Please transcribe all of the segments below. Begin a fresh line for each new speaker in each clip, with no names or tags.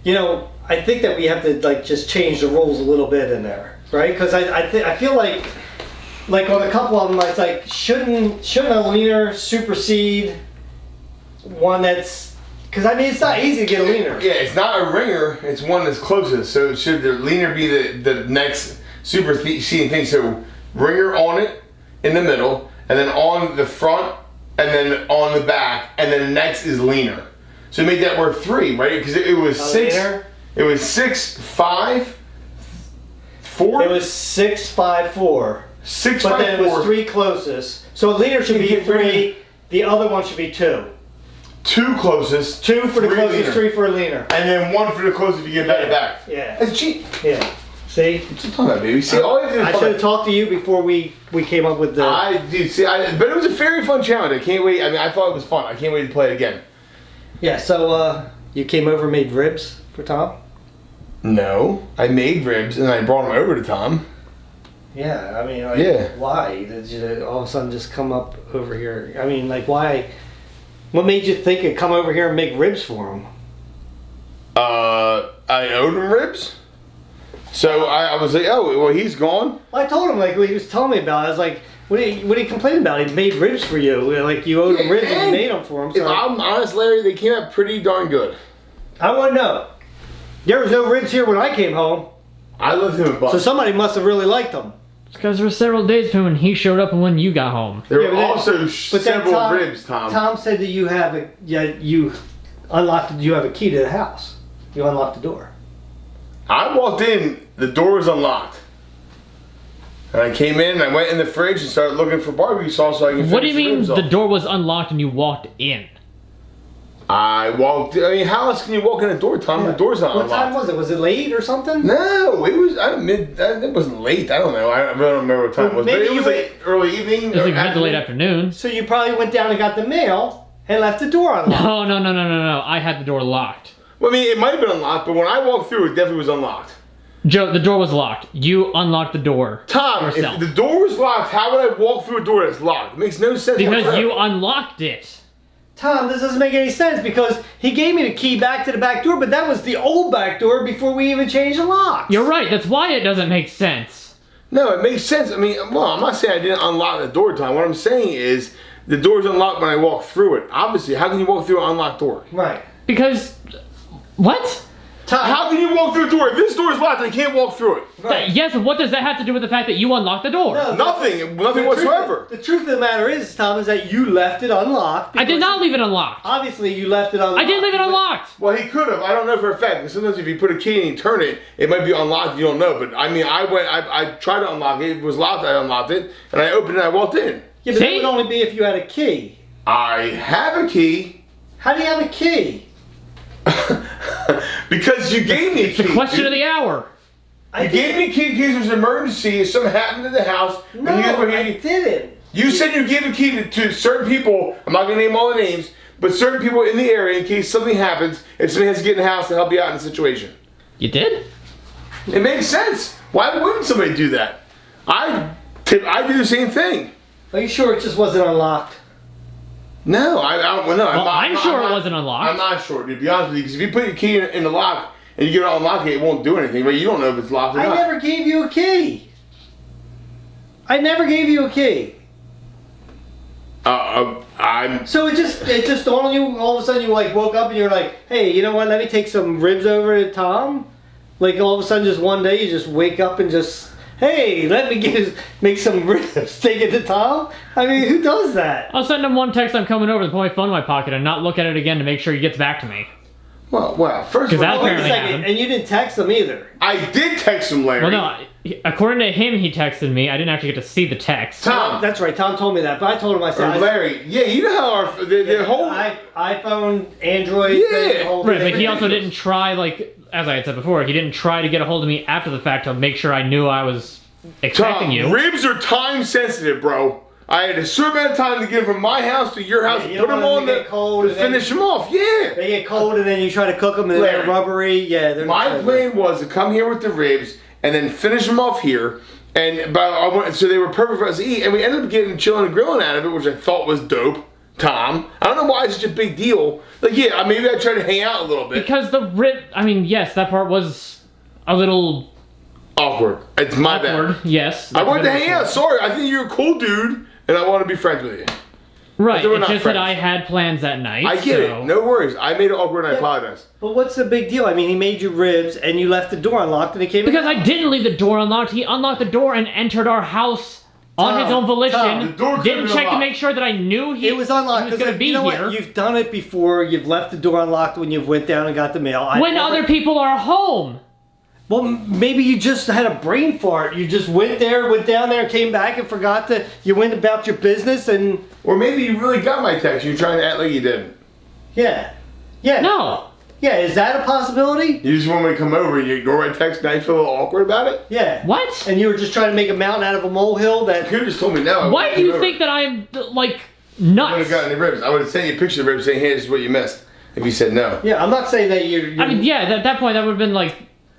I think that we have to like just change the rules a little bit in there, right? Because I feel like on a couple of them, it's like shouldn't a leaner supersede one that's, because I mean it's not easy to get a leaner.
Yeah, it's not a ringer. It's one that's closest. So should the leaner be the next superseding thing? So ringer on it in the middle, and then on the front, and then on the back, and then the next is leaner. So make that work 3, right? Because it was six.
Leaner?
It was 6, 5, 4.
It was 6, 5, 4.
6,
but
5,
then
4.
it was 3 closest. So a leader should be 3. The other one should be 2.
2 closest.
2 for the closest,
leaner.
3 for a leaner.
And then 1 for the closest if you get back to back.
Yeah.
That's cheap.
Yeah. See?
What's talking about, baby? See, all you have to do is
I should have talked to you before we came up with the.
but it was a very fun challenge. I can't wait. I mean, I thought it was fun. I can't wait to play it again.
Yeah. So you came over and made ribs for Tom.
No, I made ribs and I brought them over to Tom.
Yeah, I mean, why did you all of a sudden just come up over here? I mean, like, why? What made you think of come over here and make ribs for him?
I owed him ribs, so I was like, oh, well, he's gone.
Well, I told him, like, what he was telling me about. I was like, what are you complaining about? He made ribs for you. Like, you owed him ribs and you made them for him. So
if I'm honest, Larry, they came out pretty darn good.
I want to know. There was no ribs here when I came home.
I left him a buck.
So somebody must have really liked them.
Because there were several days between when he showed up and when you got home.
There were also several ribs, Tom.
Tom said that you have you unlocked. You have a key to the house. You unlocked the door.
I walked in, the door was unlocked. And I came in and I went in the fridge and started looking for barbecue sauce so I can finish
What do you
the
mean
ribs
the
off.
door was unlocked and you walked in?
I mean, how else can you walk in the door, Tom?
Yeah.
The door's not
What
unlocked.
time was it? Was it late or something?
No, it was it wasn't late. I don't know. I really don't remember what time it was. But
Maybe
it was like early evening.
It was like mid to late afternoon.
So you probably went down and got the mail and left the door unlocked.
No. I had the door locked.
Well, I mean, it might have been unlocked, but when I walked through, it definitely was unlocked.
Joe, the door was locked. You unlocked the door.
Tom,
yourself.
if the door was locked, how would I walk through a door that's locked? It makes no sense.
Because
whatsoever.
you unlocked it.
Tom, this doesn't make any sense because he gave me the key back to the back door, but that was the old back door before we even changed the locks.
You're right. That's why it doesn't make sense.
No, it makes sense. I mean, well, I'm not saying I didn't unlock the door, Tom. What I'm saying is the door's unlocked when I walk through it. Obviously, how can you walk through an unlocked door?
Right.
Because... What?
Tom,
How can you walk through a door? If this door is locked, I can't walk through it.
right.
Yes, what does that have to do with the fact that you unlocked the door?
No.
Nothing
The
whatsoever.
The truth of the matter is, Tom, is that you left it unlocked.
I did not leave it unlocked.
Obviously, you left it unlocked.
I didn't leave it unlocked.
Well, he could have. I don't know for a fact. Because sometimes if you put a key and you turn it, it might be unlocked. You don't know. But I mean, I tried to unlock it. It was locked. I unlocked it, and I opened it. I walked in.
Yeah, but that would only be if you had a key.
I have a key.
How do you have a key?
Because you gave me a
It's
key.
the question
dude.
of the hour.
You gave me a key in case there's an emergency. If something happened to the house.
No,
when you guys were here,
I didn't.
You said you gave a key to certain people. I'm not going to name all the names, but certain people in the area in case something happens. If somebody has to get in the house to help you out in the situation.
You did?
It makes sense. Why wouldn't somebody do that? I do the same thing.
Are you sure it just wasn't unlocked?
No, I don't. Well, no,
I'm sure it wasn't unlocked.
I'm not sure, to be honest with you, because if you put your key in the lock and you get to unlock it, it won't do anything. But you don't know if it's locked or
I
not.
never gave you a key. I never gave you a key.
I'm.
So it just dawned on you. All of a sudden, you like woke up and you're like, hey, you know what? Let me take some ribs over to Tom. Like all of a sudden, just one day, you just wake up and just, hey, let me make some ribs. Take it to Tom. I mean, who does that?
I'll send him one text I'm coming over to put my phone in my pocket and not look at it again to make sure he gets back to me.
Well, first
'Cause
of
that
all,
Wait a
apparently
second,
happened.
and you didn't text him either.
I did text him, Larry.
Well, no, according to him, he texted me. I didn't actually get to see the text.
Tom.
That's right. Tom told me that, but I told him I
Or
said
Larry. Yeah, you know how the whole.
iPhone, Android,
Yeah.
thing, the whole
Right,
thing.
but he also didn't try, like, as I had said before, he didn't try to get a hold of me after the fact to make sure I knew I was expecting
Tom,
you.
ribs are time sensitive, bro. I had a certain amount of time to get from my house to your house,
you
put
don't
them
want
on
them to get cold
to
and then-
finish them off. Yeah.
They get cold and then you try to cook them and they're
Larry,
rubbery. Yeah, they're
My
not so
plan was to come here with the ribs and then finish them off here. So they were perfect for us to eat, and we ended up getting chilling and grilling out of it, which I thought was dope. Tom. I don't know why it's such a big deal. Like, yeah, maybe I try to hang out a little bit.
Because the rib, I mean, yes, that part was a little
awkward. It's my
awkward.
bad.
Yes.
I wanted to hang out. Sorry, I think you're a cool dude, and I want to be friends with you.
Right,
we're
it's
not
just
friends.
that I had plans that night.
I get it. No worries. I made it awkward, and I apologize.
But what's the big deal? I mean, he made you ribs, and you left the door unlocked, and he came
Because
in.
I didn't leave the door unlocked. He unlocked the door and entered our house on his own volition.
Tom,
the door could've
Didn't
been
check to
unlocked.
make sure that I knew he
It was unlocked
was going to be
you know
here.
what? You've done it before. You've left the door unlocked when you've went down and got the mail.
When other people are home.
Well, maybe you just had a brain fart. You just went down there, came back, and forgot that you went about your business, and
Or maybe you really got my text. You're trying to act like you didn't.
yeah.
No.
Yeah, is that a possibility?
You just want me to come over and you ignore my text, and I feel a little awkward about it?
Yeah.
What?
And you were just trying to make a mountain out of a molehill that...
You could have just told me no.
Why do you think that I'm, like,
I would
nuts?
have gotten the ribs. I would have sent you a picture of the ribs saying, hey, this is what you missed. If you said no.
Yeah, I'm not saying that you're...
I mean, yeah, at that point, that would have been like,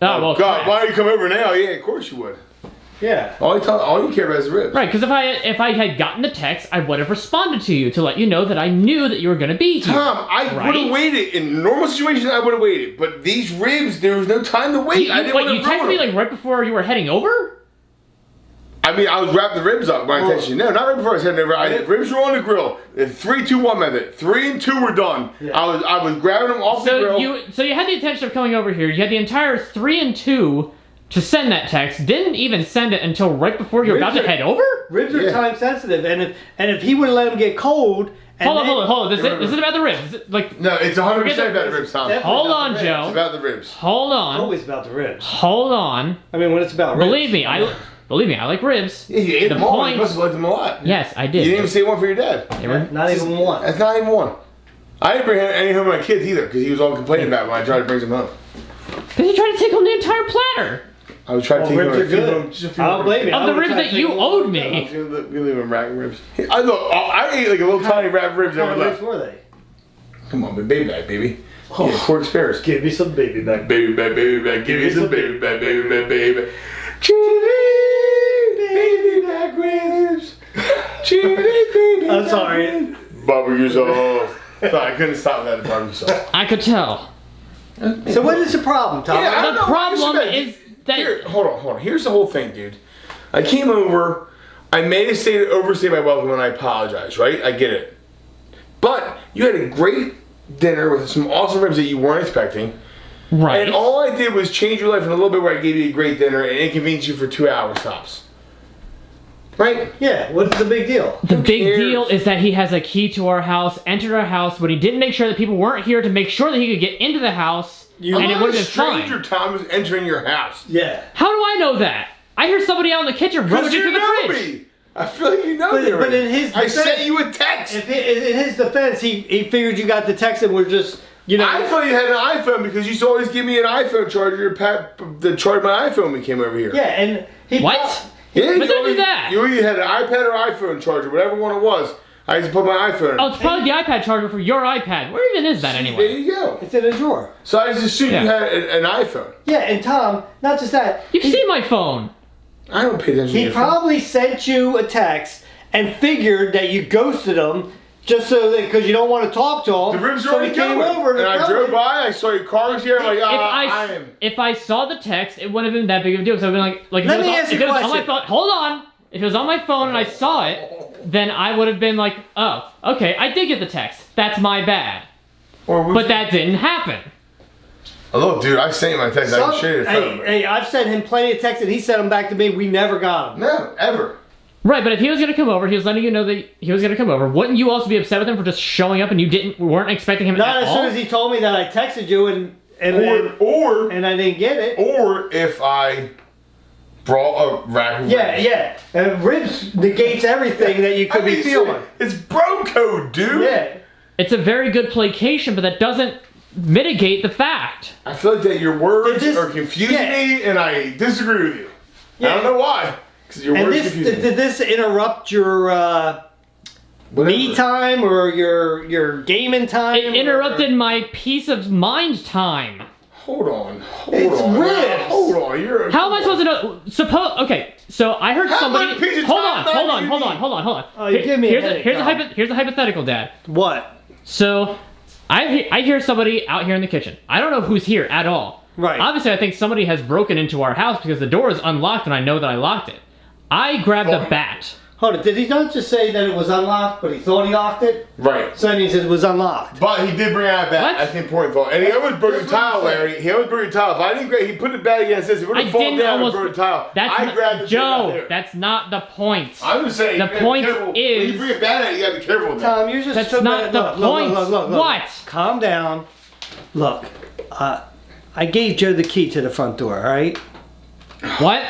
oh, well,
God,
crap.
why don't you come over now? Yeah, of course you would.
Yeah.
All you care about is the ribs.
Right, because if I had gotten the text, I would have responded to you to let you know that I knew that you were going to be here.
Tom, I
right?
would have waited. In normal situations, I would have waited. But these ribs, there was no time to wait. I didn't want to
you texted me like right before you were heading over?
I mean, I was wrapping the ribs up when I texted you. No, not right before I was heading over. The ribs were on the grill. The 3, 2, 1 method. 3 and 2 were done. Yeah. I was grabbing them off the grill.
So you had the intention of coming over here. You had the entire 3 and 2 to send that text. Didn't even send it until right before you were about to head over?
Ribs are time sensitive, and if he would have let them get cold...
Hold on. Is it about the ribs? Is it like...
No, it's 100% about the ribs, Tom.
Hold on, Joe.
It's about the ribs.
Hold on.
It's always about the ribs.
Hold on.
I mean, when it's about ribs...
Believe me, I like ribs.
Yeah, you ate them all. You must have liked them a lot.
Yes, I did.
You didn't even say one for your dad.
Not even one.
That's not even one. I didn't bring any home with my kids either, because he was all complaining about it when I tried to bring them home.
Because you tried to take home the entire platter.
I was trying to take
ribs
him
are good. I don't blame you.
Of the ribs that you owed me.
We leave him rack ribs. I ate like a little tiny rack ribs
How
every
many
left.
ribs were they?
Come on, baby back, baby. Yeah, quarter spares.
Give me some baby back.
Baby back, baby back. Give me some baby back, baby back, baby back. Baby back ribs. Baby
I'm sorry.
Barbecue sauce. Sorry, I couldn't stop that at barbecue sauce.
I could tell.
So what is the problem, Tom?
Yeah, I don't
The
know why
problem
this
is that...
Here, hold on. Here's the whole thing, dude. I came over. I made a overstay my welcome, and I apologize. Right? I get it. But you had a great dinner with some awesome ribs that you weren't expecting.
Right.
And all I did was change your life in a little bit where I gave you a great dinner and inconvenienced you for 2 hours tops. Right?
Yeah, what's the big deal?
The big deal is that he has a key to our house, entered our house, but he didn't make sure that people weren't here to make sure that he could get into the house, and it would have been
stranger
fine.
Tom was entering your house.
Yeah.
How do I know that? I hear somebody out in the kitchen
Because
rummaging
you
through the
know
fridge.
me. I feel like you know me
But
already.
in his
I
defense,
sent you a text.
in his defense, he figured you got the text and we're just, you know.
I thought you had an iPhone because you used to always give me an iPhone charger to charge my iPhone when we came over here.
Yeah, and he.
What?
Yeah,
But don't do that.
You either had an iPad or iPhone charger, whatever one it was. I used to put my iPhone in.
Oh, it's probably the iPad charger for your iPad. Where even is that
There
anyway?
you go.
It's in a drawer.
So I just assumed you had an iPhone.
Yeah, and Tom, not just that.
You've seen my phone.
I don't pay attention to
He
your phone.
probably sent you a text and figured that you ghosted him just so that because you don't want to talk to him.
The ribs are
so
already
he came
going.
over
And I drove by, I saw your car was here, I'm like, I am.
If I saw the text, it wouldn't have been that big of a deal. So I'd been like
Let me ask you a
if it was on my
question.
phone, hold on. If it was on my phone and I saw it, then I would have been like, oh, okay, I did get the text. That's my bad. But that didn't happen.
Oh, look, dude, I sent you my text. I can show you the phone.
Hey, I've sent him plenty of texts and he sent them back to me. We never got them.
No, ever.
Right, but if he was gonna come over, he was letting you know that he was gonna come over. Wouldn't you also be upset with him for just showing up and you weren't expecting him
Not
at
as
all?
soon as he told me that I texted you and I didn't get it.
Or if I brought a rack of ribs.
Yeah. Ribs negates everything that you could be feeling.
It's bro code, dude.
Yeah.
It's a very good placation, but that doesn't mitigate the fact.
I feel like that your words
They're just-
are confusing me, and I disagree with you.
Yeah.
I don't know why. Because your
And
words
this
confuse me.
did this interrupt your me time or your gaming time?
It interrupted my peace of mind time.
Hold on.
It's ribs.
Hold on.
How am I supposed to know? So I heard
How
somebody.
much piece of
Hold on,
time
hold on,
do you
hold on,
need?
hold on, hold on.
Oh, you give me a headache, Tom.
here's a hypothetical, Dad.
What?
So I hear somebody out here in the kitchen. I don't know who's here at all.
Right.
Obviously, I think somebody has broken into our house because the door is unlocked and I know that I locked it. I grabbed a bat.
Hold it. Did he not just say that it was unlocked, but he thought he locked it?
Right.
So that means it was unlocked.
But he did bring out a bat.
What?
That's the important thought. And he always broke a
That's what
tile,
I'm saying.
Larry. He always broke a tile. If I didn't grab, he put the bat against this. He would
I
have fallen
didn't
down
almost.
and broke a tile.
That's
I
not,
grabbed the
Joe. That's not the point.
I'm just saying.
The
you gotta be
point
careful. When
is-
you bring a bat out, you gotta be careful with that.
Tom, you're just
That's
too
not
bad.
the
Look,
point.
Look.
What?
Calm down. Look, I gave Joe the key to the front door, all right?
What?